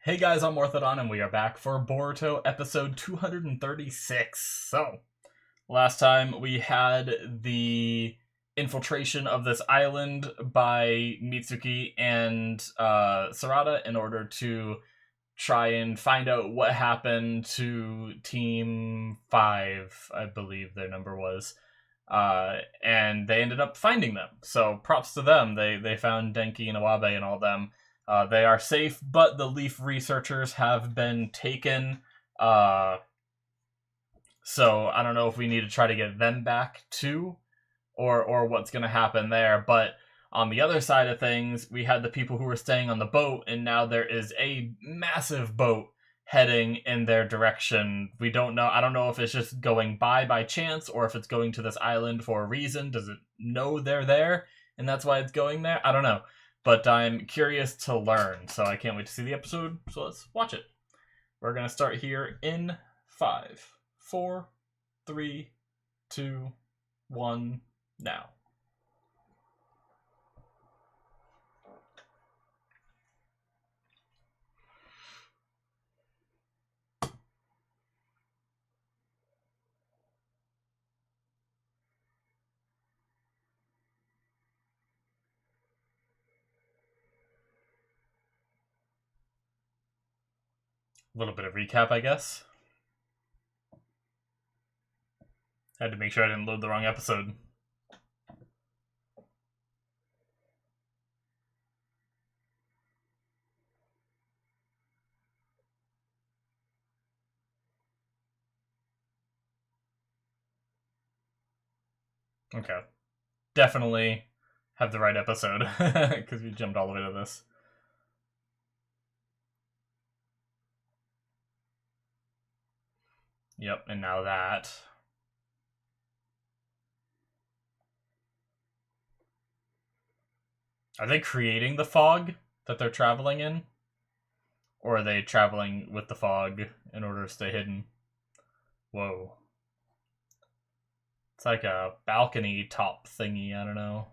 Hey guys, I'm Morthadon, and we are back for Boruto episode 236. So, last time we had the infiltration of this island by Mitsuki and Sarada in order to try and find out what happened to Team 5, I believe their number was. And they ended up finding them. So props to them. They found Denki and Awabe and all them. They are safe, but the Leaf researchers have been taken. So I don't know if we need to try to get them back too, or what's going to happen there. But on the other side of things, we had the people who were staying on the boat, and now there is a massive boat heading in their direction. We don't know. I don't know if it's just going by chance, or if it's going to this island for a reason. Does it know they're there, and that's why it's going there? I don't know. But I'm curious to learn, so I can't wait to see the episode, so let's watch it. We're going to start here in 5, 4, 3, 2, 1, now. A little bit of recap, I guess. Had to make sure I didn't load the wrong episode. Okay. Definitely have the right episode, because we jumped all the way to this. Yep, and now that. Are they creating the fog that they're traveling in? Or are they traveling with the fog in order to stay hidden? Whoa. It's like a balcony top thingy, I don't know.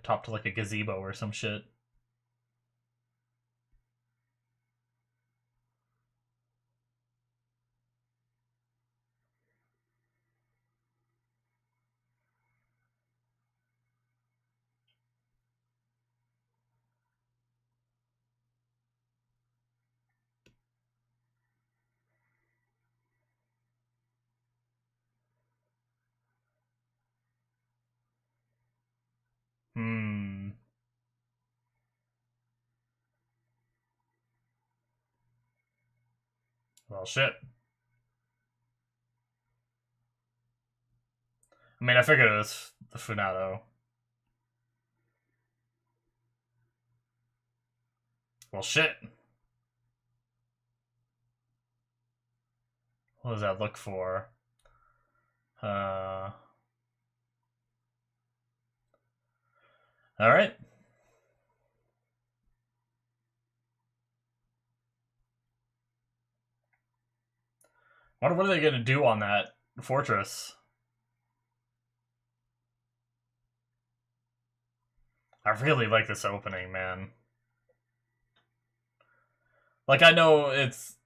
Top to like a gazebo or some shit. Well, shit. I mean, I figured it was the Funado. Well, shit. What does that look for? Alright. What are they gonna do on that fortress? I really like this opening, man. Like, I know it's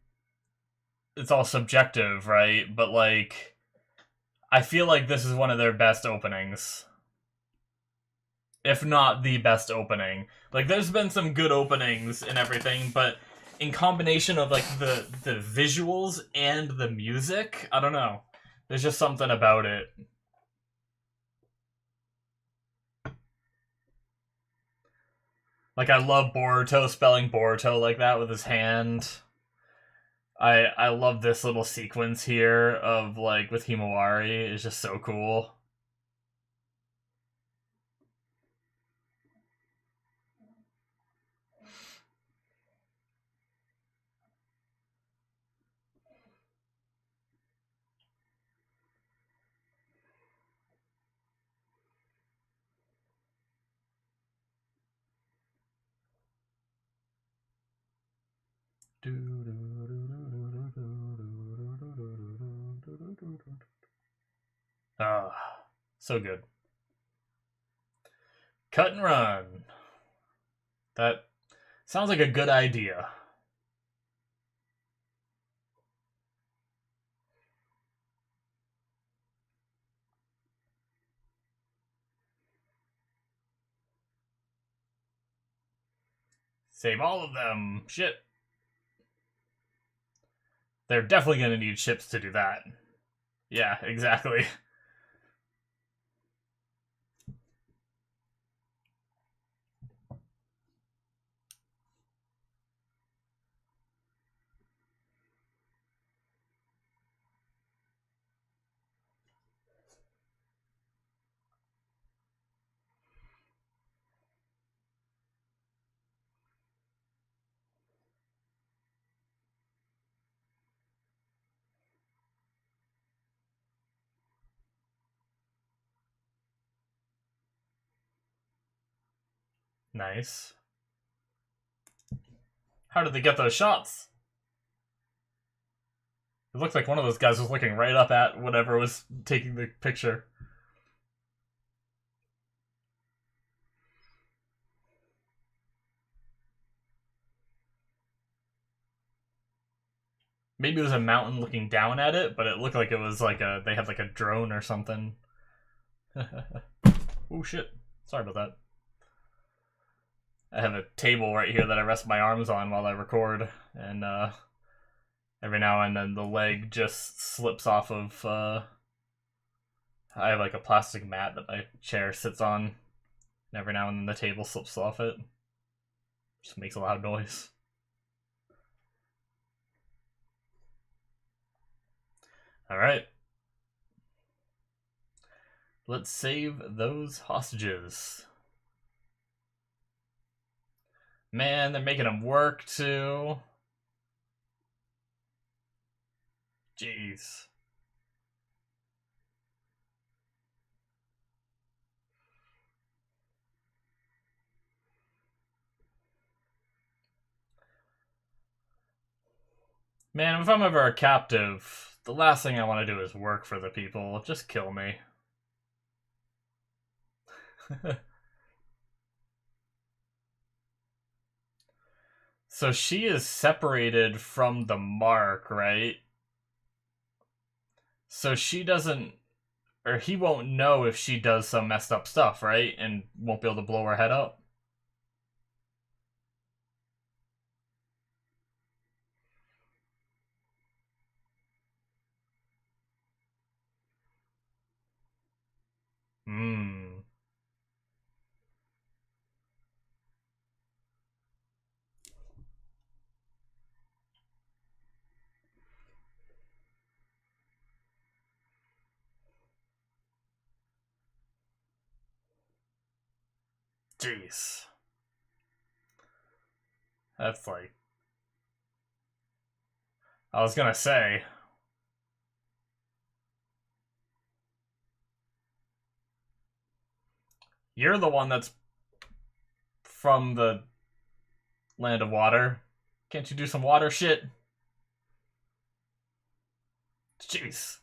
all subjective, right? But, like, I feel like this is one of their best openings. If not the best opening. Like, there's been some good openings and everything, but in combination of, like, the visuals and the music, I don't know. There's just something about it. Like, I love Boruto spelling Boruto like that with his hand. I love this little sequence here of, like, with Himawari. It's just so cool. Ah, so good. Cut and run. That sounds like a good idea. Save all of them. Shit. They're definitely going to need ships to do that. Yeah, exactly. Nice. How did they get those shots? It looked like one of those guys was looking right up at whatever was taking the picture. Maybe it was a mountain looking down at it, but it looked like it was like they had like a drone or something. Oh shit. Sorry about that. I have a table right here that I rest my arms on while I record, and every now and then the leg just slips off of I have like a plastic mat that my chair sits on, and every now and then the table slips off it. Just makes a loud noise. Alright. Let's save those hostages. Man, they're making them work too. Jeez. Man, if I'm ever a captive, the last thing I want to do is work for the people. Just kill me. So she is separated from the mark, right? So she doesn't, or he won't know if she does some messed up stuff, right? And won't be able to blow her head up. Hmm. Jeez. That's like... I was gonna say... You're the one that's from the land of water. Can't you do some water shit? Jeez.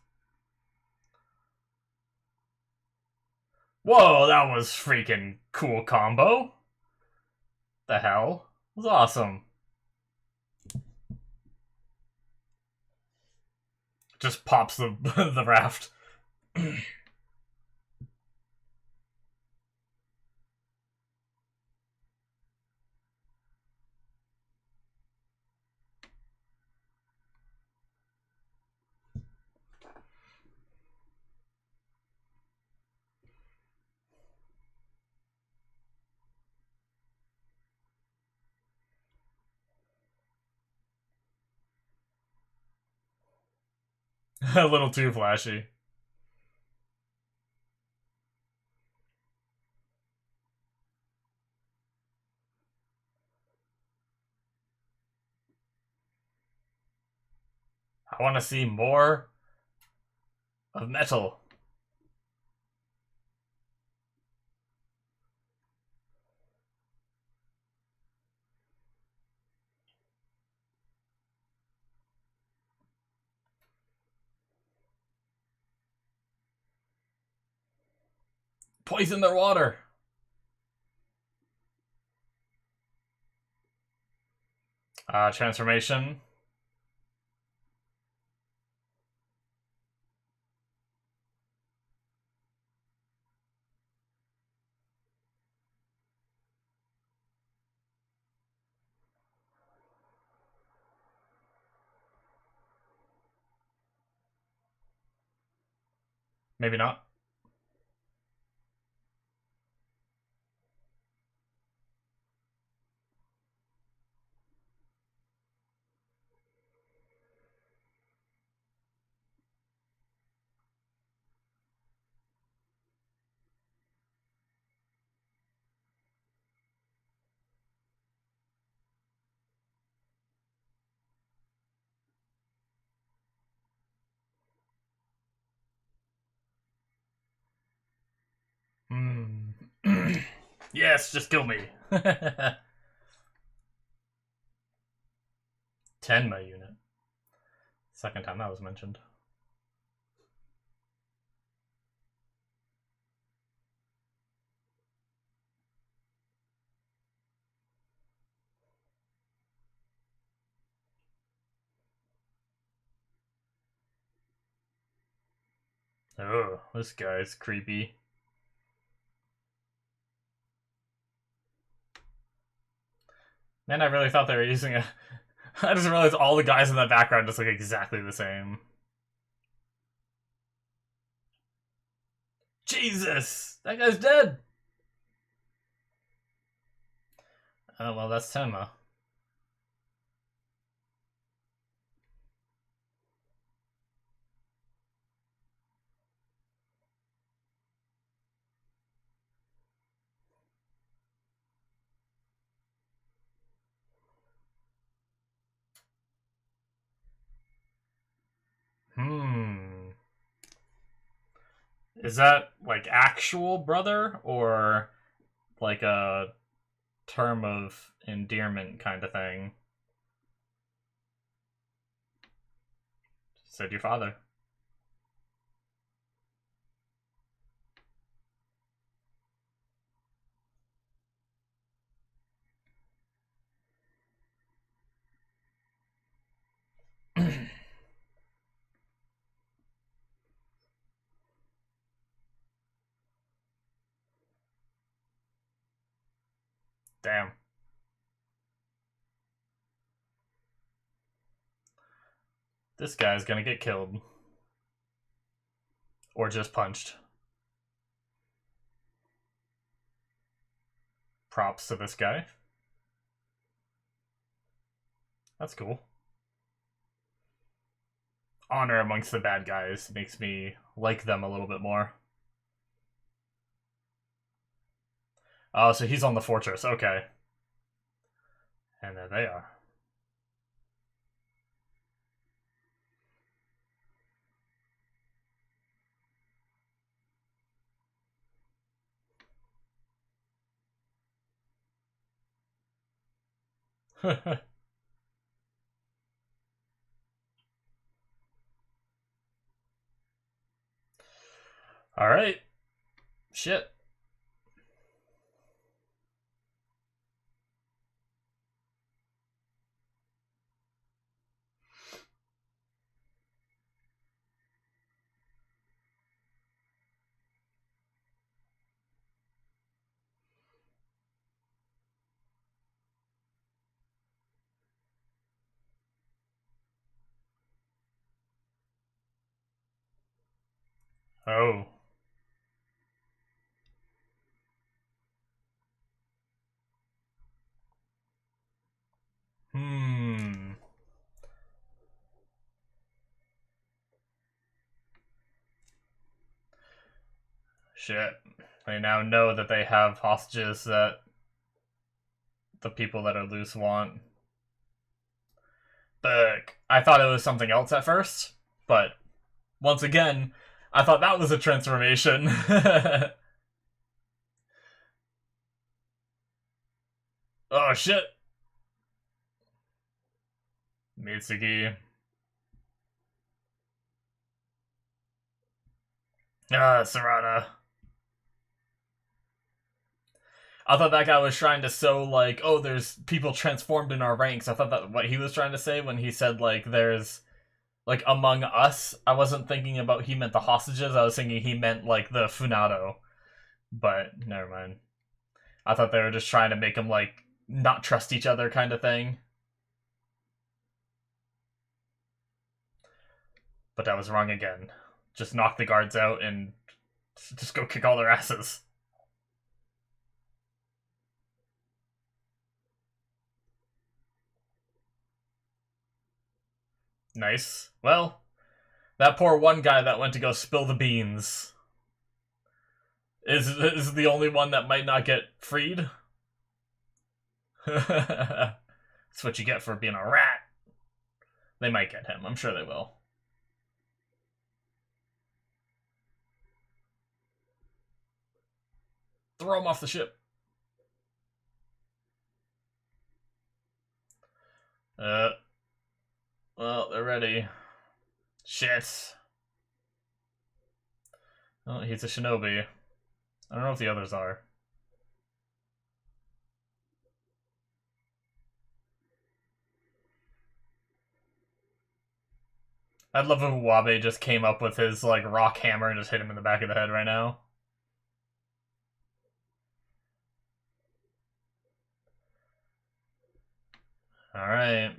Whoa, that was freaking cool combo. The hell? It was awesome. Just pops the the raft. A little too flashy. I want to see more of metal. Poison their water. Transformation. Maybe not. Hmm. Yes, just kill me. Tenma unit. Second time that was mentioned. Oh, this guy's creepy. Man, I really thought they were using a... I just realized all the guys in the background just look exactly the same. Jesus! That guy's dead! Oh, well, that's Tenma. Hmm. Is that, like, actual brother, or like a term of endearment kind of thing? Said your father. Damn. This guy's gonna get killed. Or just punched. Props to this guy. That's cool. Honor amongst the bad guys makes me like them a little bit more. Oh, so he's on the fortress. Okay. And there they are. Alright. Shit. Oh. Hmm. Shit. They now know that they have hostages that the people that are loose want. I thought it was something else at first, but once again, I thought that was a transformation. Oh shit. Mitsuki. Ah, Sarada. I thought that guy was trying to show, like, oh, there's people transformed in our ranks. I thought that what he was trying to say when he said, like, there's, like, among us. I wasn't thinking about he meant the hostages. I was thinking he meant, like, the Funado. But, never mind. I thought they were just trying to make them, like, not trust each other kind of thing. But I was wrong again. just knock the guards out and just go kick all their asses. Nice. Well, that poor one guy that went to go spill the beans is the only one that might not get freed. That's what you get for being a rat. They might get him. I'm sure they will. Throw him off the ship. Well, they're ready. Shit. Oh, he's a shinobi. I don't know if the others are. I'd love if Wabe just came up with his, like, rock hammer and just hit him in the back of the head right now. Alright.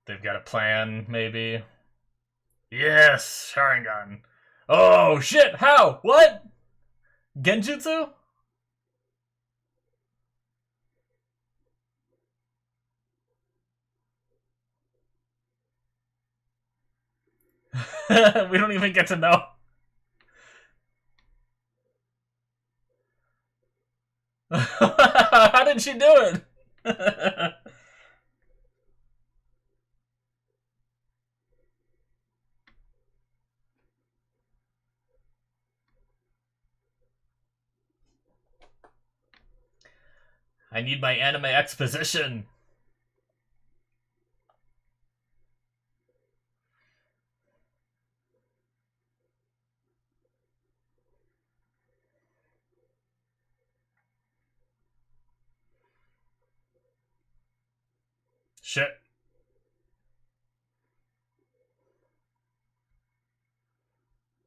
They've got a plan, maybe. Yes! Sharingan. Oh, shit! How? What? Genjutsu? We don't even get to know. How did she do it? I need my anime exposition. Shit.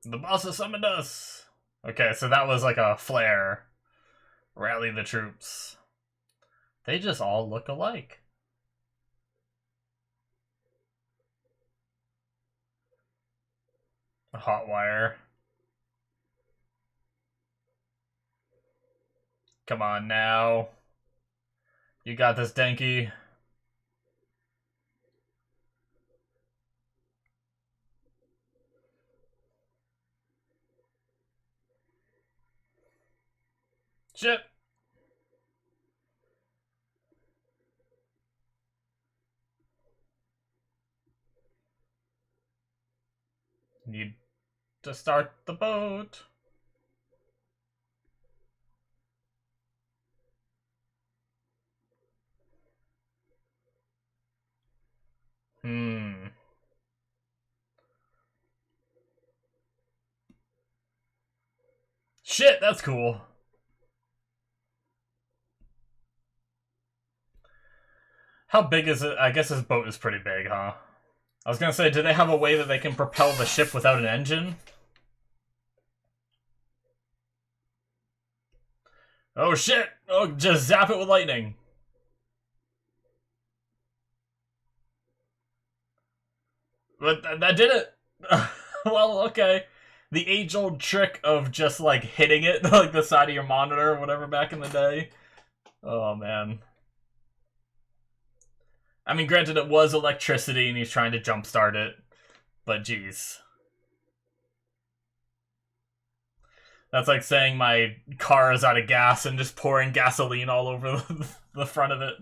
The boss has summoned us. Okay, so that was like a flare. Rally the troops. They just all look alike. A hot wire. Come on now. You got this, Denki. Shit. Need to start the boat. Shit, that's cool. How big is it? I guess this boat is pretty big, huh? I was gonna say, do they have a way that they can propel the ship without an engine? Oh shit! Oh, just zap it with lightning. But that did it! Well, okay. The age-old trick of just, like, hitting it, like the side of your monitor or whatever back in the day. Oh, man. I mean, granted, it was electricity and he's trying to jumpstart it. But, geez. That's like saying my car is out of gas and just pouring gasoline all over the front of it.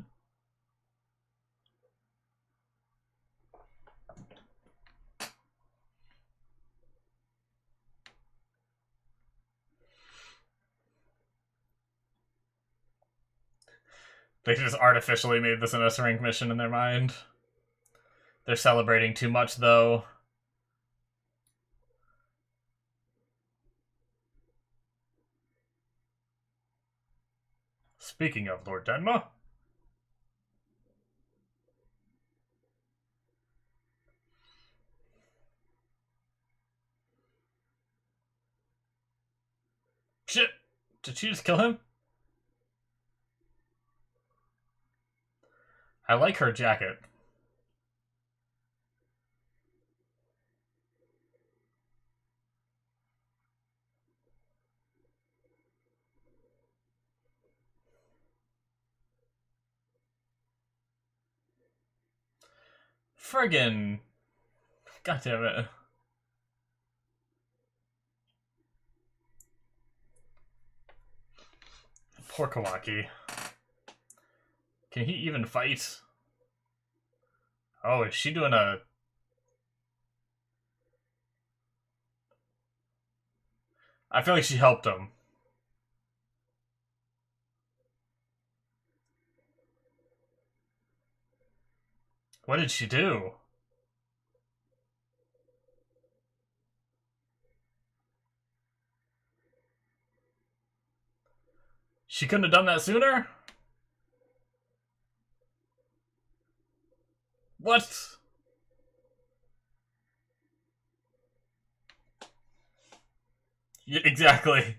They just artificially made this an S-rank mission in their mind. They're celebrating too much, though. Speaking of Lord Denma. Shit! Did she just kill him? I like her jacket. Friggin'. God damn it. Poor Kawaki. Can he even fight? Oh, is she doing a... I feel like she helped him. What did she do? She couldn't have done that sooner? What? Yeah, exactly.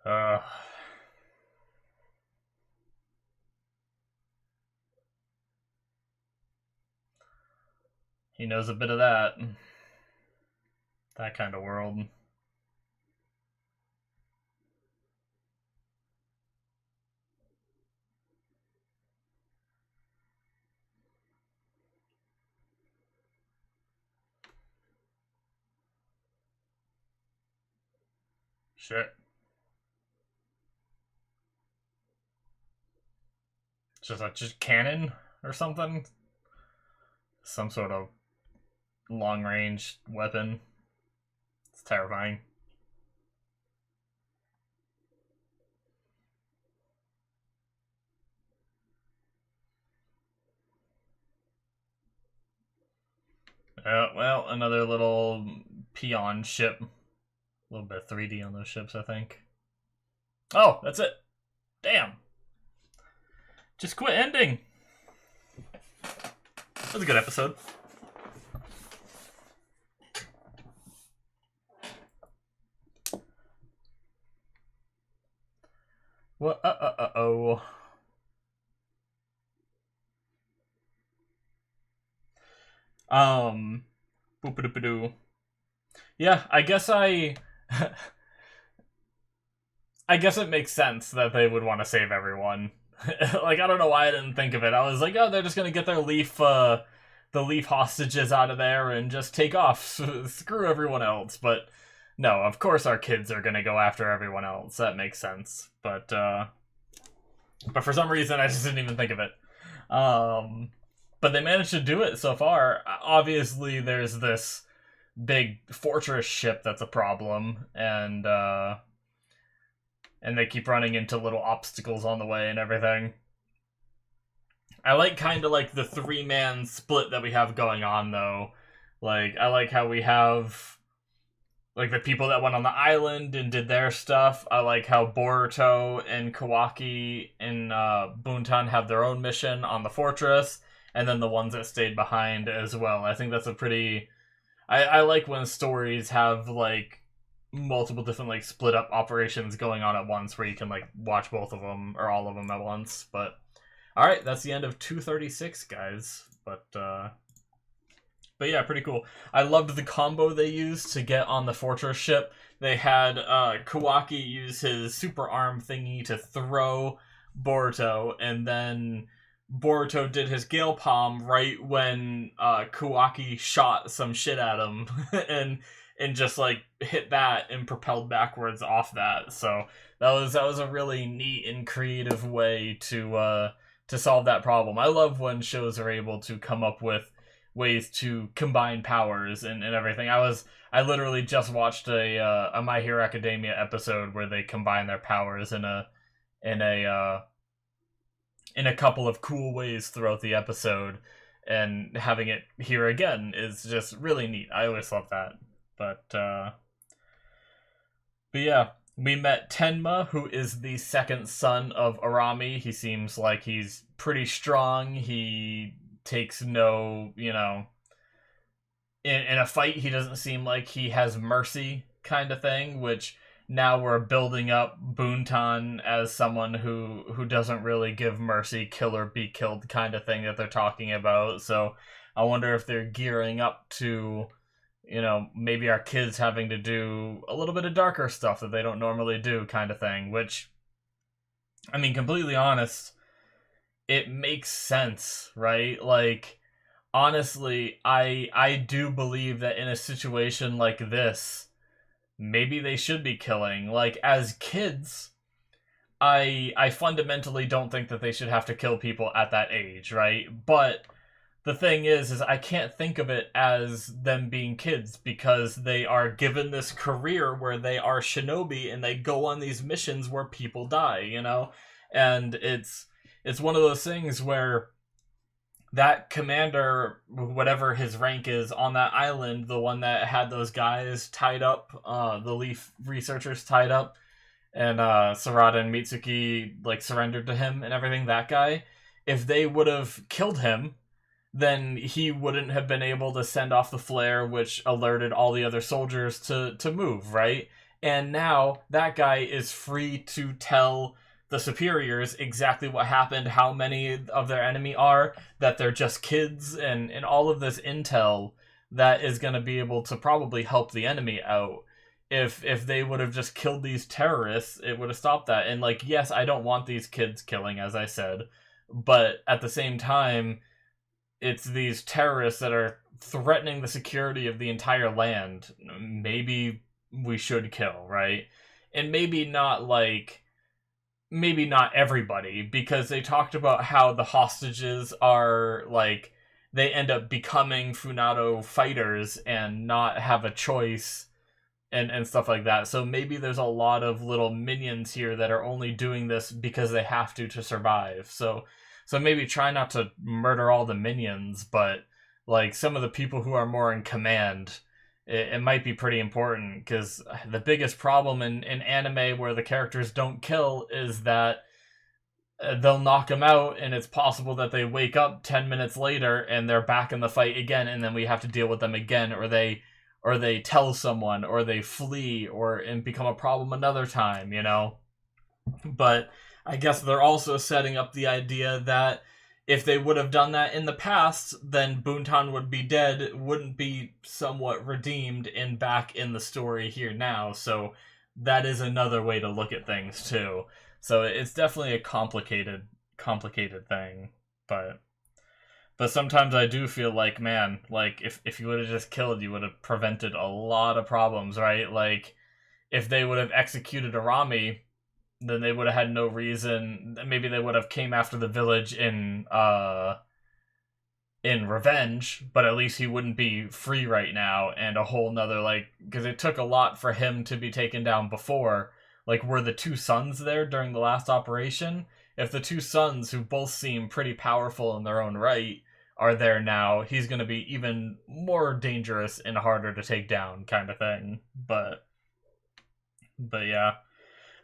uh... He knows a bit of that. That kind of world. Shit. Just cannon or something? Some sort of long-range weapon. It's terrifying. Well, another little peon ship. A little bit of 3D on those ships, I think. Oh, that's it. Damn. Just quit ending. That was a good episode. What? Oh. Boop-a-doop-a-doo. Yeah, I guess I guess it makes sense that they would want to save everyone. Like, I don't know why I didn't think of it. I was like, oh, they're just gonna get their the leaf hostages out of there and just take off. Screw everyone else. But no, of course our kids are gonna go after everyone else. That makes sense. But for some reason I just didn't even think of it. But they managed to do it so far. Obviously, there's this big fortress ship that's a problem, and they keep running into little obstacles on the way and everything. I like kind of like the 3-man split that we have going on, though. Like, I like how we have like the people that went on the island and did their stuff. I like how Boruto and Kawaki and Buntan have their own mission on the fortress, and then the ones that stayed behind as well. I think that's a pretty... I like when stories have like multiple different like split up operations going on at once, where you can like watch both of them or all of them at once. But all right, that's the end of 236, guys. But yeah, pretty cool. I loved the combo they used to get on the fortress ship. They had Kawaki use his super arm thingy to throw Boruto, and then Boruto did his Gale Palm right when Kawaki shot some shit at him and just like hit that and propelled backwards off that. So that was a really neat and creative way to solve that problem. I love when shows are able to come up with ways to combine powers and everything. I literally just watched a My Hero Academia episode where they combine their powers in a in a couple of cool ways throughout the episode, and having it here again is just really neat. I always love that. But yeah, we met Tenma, who is the second son of Arami. He seems like he's pretty strong. He takes no, in a fight, he doesn't seem like he has mercy kind of thing, which now we're building up Boontan as someone who doesn't really give mercy, kill or be killed kind of thing that they're talking about. So I wonder if they're gearing up to, maybe our kids having to do a little bit of darker stuff that they don't normally do kind of thing, which, I mean, completely honest, it makes sense, right? Like, honestly, I do believe that in a situation like this, maybe they should be killing. Like, as kids, I fundamentally don't think that they should have to kill people at that age, right? But the thing is I can't think of it as them being kids, because they are given this career where they are shinobi and they go on these missions where people die, And it's one of those things where that commander, whatever his rank is on that island, the one that had those guys tied up, the Leaf researchers tied up, and Sarada and Mitsuki like surrendered to him and everything, that guy, if they would have killed him, then he wouldn't have been able to send off the flare, which alerted all the other soldiers to move, right? And now that guy is free to tell the superiors exactly what happened, how many of their enemy are, that they're just kids, and all of this intel that is going to be able to probably help the enemy out. If they would have just killed these terrorists, it would have stopped that. And like, yes, I don't want these kids killing, as I said, but at the same time, it's these terrorists that are threatening the security of the entire land. Maybe we should kill, right? And maybe not everybody, because they talked about how the hostages are like, they end up becoming Funado fighters and not have a choice and stuff like that. So maybe there's a lot of little minions here that are only doing this because they have to survive. So maybe try not to murder all the minions, but like some of the people who are more in command, it might be pretty important, because the biggest problem in anime where the characters don't kill is that they'll knock them out, and it's possible that they wake up 10 minutes later and they're back in the fight again, and then we have to deal with them again, or they tell someone, or they flee, and become a problem another time, But I guess they're also setting up the idea that if they would have done that in the past, then Boontan would be dead, wouldn't be somewhat redeemed and back in the story here now. So that is another way to look at things too. So it's definitely a complicated thing. But sometimes I do feel like, man, like if you would have just killed, you would have prevented a lot of problems, right? Like if they would have executed Arami, then they would have had no reason. Maybe they would have came after the village in revenge, but at least he wouldn't be free right now, and a whole nother, like, because it took a lot for him to be taken down before. Like, were the two sons there during the last operation? If the two sons, who both seem pretty powerful in their own right, are there now, he's going to be even more dangerous and harder to take down, kind of thing. But yeah,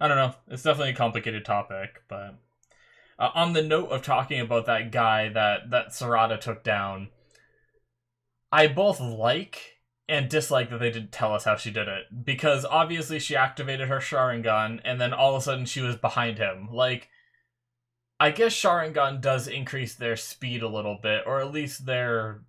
I don't know. It's definitely a complicated topic, but on the note of talking about that guy that Sarada took down, I both like and dislike that they didn't tell us how she did it, because obviously she activated her Sharingan, and then all of a sudden she was behind him. Like, I guess Sharingan does increase their speed a little bit, or at least their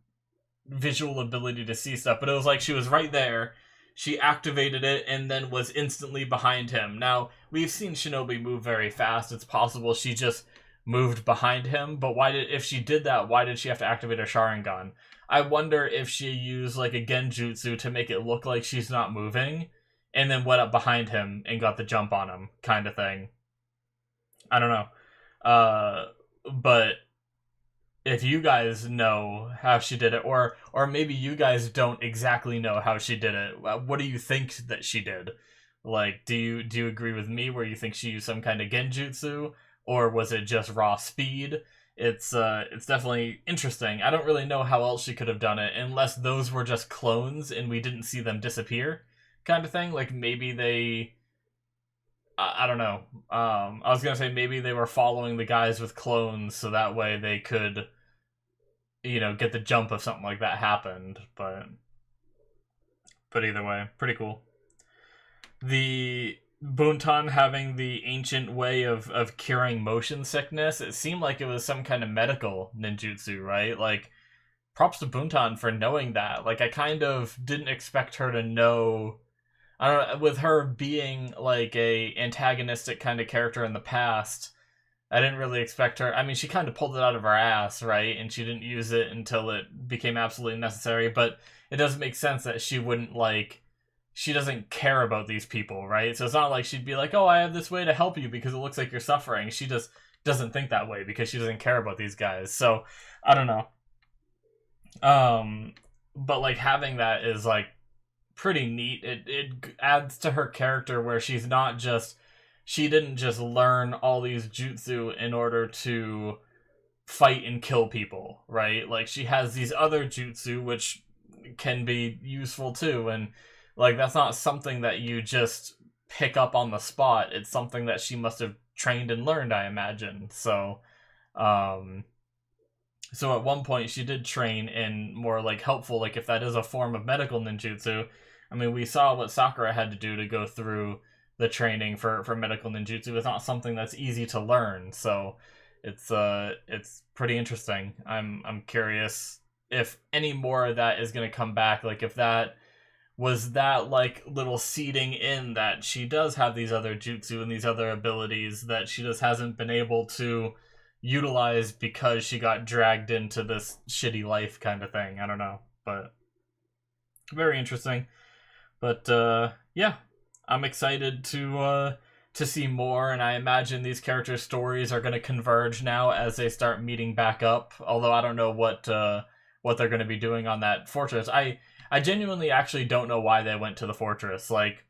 visual ability to see stuff, but it was like she was right there, she activated it, and then was instantly behind him. Now, we've seen Shinobi move very fast. It's possible she just moved behind him, but if she did that, why did she have to activate her Sharingan? I wonder if she used like a genjutsu to make it look like she's not moving, and then went up behind him and got the jump on him, kind of thing. I don't know. But if you guys know how she did it, or maybe you guys don't exactly know how she did it, what do you think that she did? Like, do you agree with me where you think she used some kind of genjutsu, or was it just raw speed? It's definitely interesting. I don't really know how else she could have done it unless those were just clones and we didn't see them disappear, kind of thing. Like maybe they, I don't know. I was gonna say maybe they were following the guys with clones so that way they could, get the jump if something like that happened. But either way, pretty cool. The Buntan having the ancient way of curing motion sickness, it seemed like it was some kind of medical ninjutsu, right? Like, props to Buntan for knowing that. Like, I kind of didn't expect her to know. I don't know, with her being like a antagonistic kind of character in the past, I didn't really expect her. I mean, she kind of pulled it out of her ass, right? And she didn't use it until it became absolutely necessary, but it does make sense that she wouldn't like she doesn't care about these people, right? So it's not like she'd be like, "Oh, I have this way to help you because it looks like you're suffering." She just doesn't think that way because she doesn't care about these guys. So, I don't know. But like having that is like pretty neat. It adds to her character where she didn't just learn all these jutsu in order to fight and kill people, right? Like she has these other jutsu which can be useful too, and like that's not something that you just pick up on the spot. It's something that she must have trained and learned, I imagine. Um so at one point she did train in more like helpful, like if that is a form of medical ninjutsu. I mean, we saw what Sakura had to do to go through the training for medical ninjutsu. It's not something that's easy to learn, so it's pretty interesting. I'm curious if any more of that is going to come back. Like if that was that like little seeding in that she does have these other jutsu and these other abilities that she just hasn't been able to utilize because she got dragged into this shitty life kind of thing. I don't know, but very interesting. But yeah, I'm excited to see more, and I imagine these characters' stories are going to converge now as they start meeting back up. Although I don't know what they're going to be doing on that fortress. I genuinely actually don't know why they went to the fortress. Like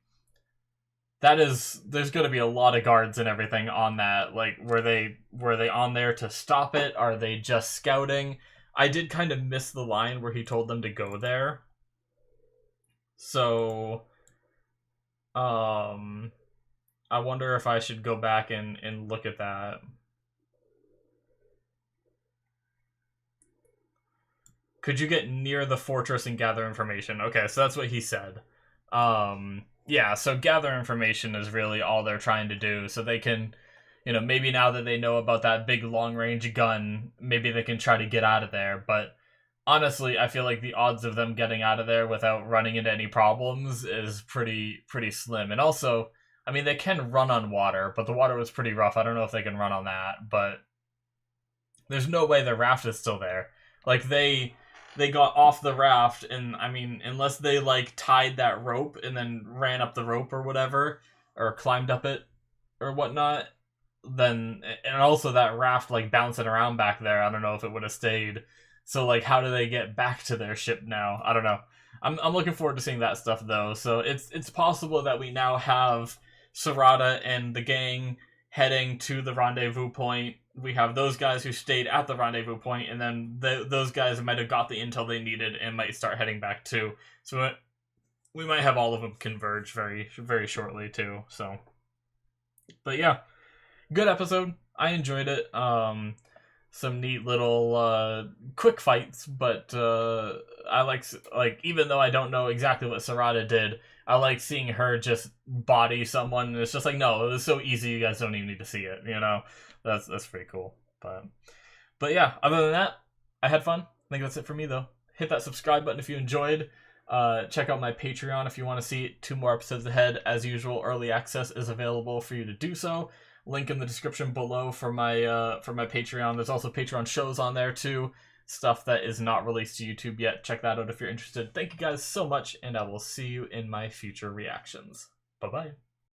there's going to be a lot of guards and everything on that. Like were they on there to stop it? Are they just scouting? I did kind of miss the line where he told them to go there. So I wonder if I should go back and look at that. Could you get near the fortress and gather information? Okay, so that's what he said. Yeah, so gather information is really all they're trying to do. So they can, maybe now that they know about that big long range gun, maybe they can try to get out of there. But honestly, I feel like the odds of them getting out of there without running into any problems is pretty slim. And also, I mean, they can run on water, but the water was pretty rough. I don't know if they can run on that, but there's no way the raft is still there. Like they got off the raft, and I mean, unless they like tied that rope and then ran up the rope or whatever, or climbed up it or whatnot, then, and also that raft like bouncing around back there, I don't know if it would have stayed. So like, how do they get back to their ship now? I don't know. I'm looking forward to seeing that stuff though. So it's possible that we now have Sarada and the gang heading to the rendezvous point. We have those guys who stayed at the rendezvous point, and then those guys might have got the intel they needed and might start heading back too. So we might have all of them converge very, very shortly too. So, but yeah, good episode. I enjoyed it. Some neat little quick fights, but I like even though I don't know exactly what Sarada did, I like seeing her just body someone, and it's just like, no, it was so easy, you guys don't even need to see it, That's pretty cool. But yeah, other than that, I had fun. I think that's it for me though. Hit that subscribe button if you enjoyed. Check out my Patreon if you want to see 2 more episodes ahead. As usual, early access is available for you to do so. Link in the description below for my Patreon. There's also Patreon shows on there too. Stuff that is not released to YouTube yet. Check that out if you're interested. Thank you guys so much, and I will see you in my future reactions. Bye-bye.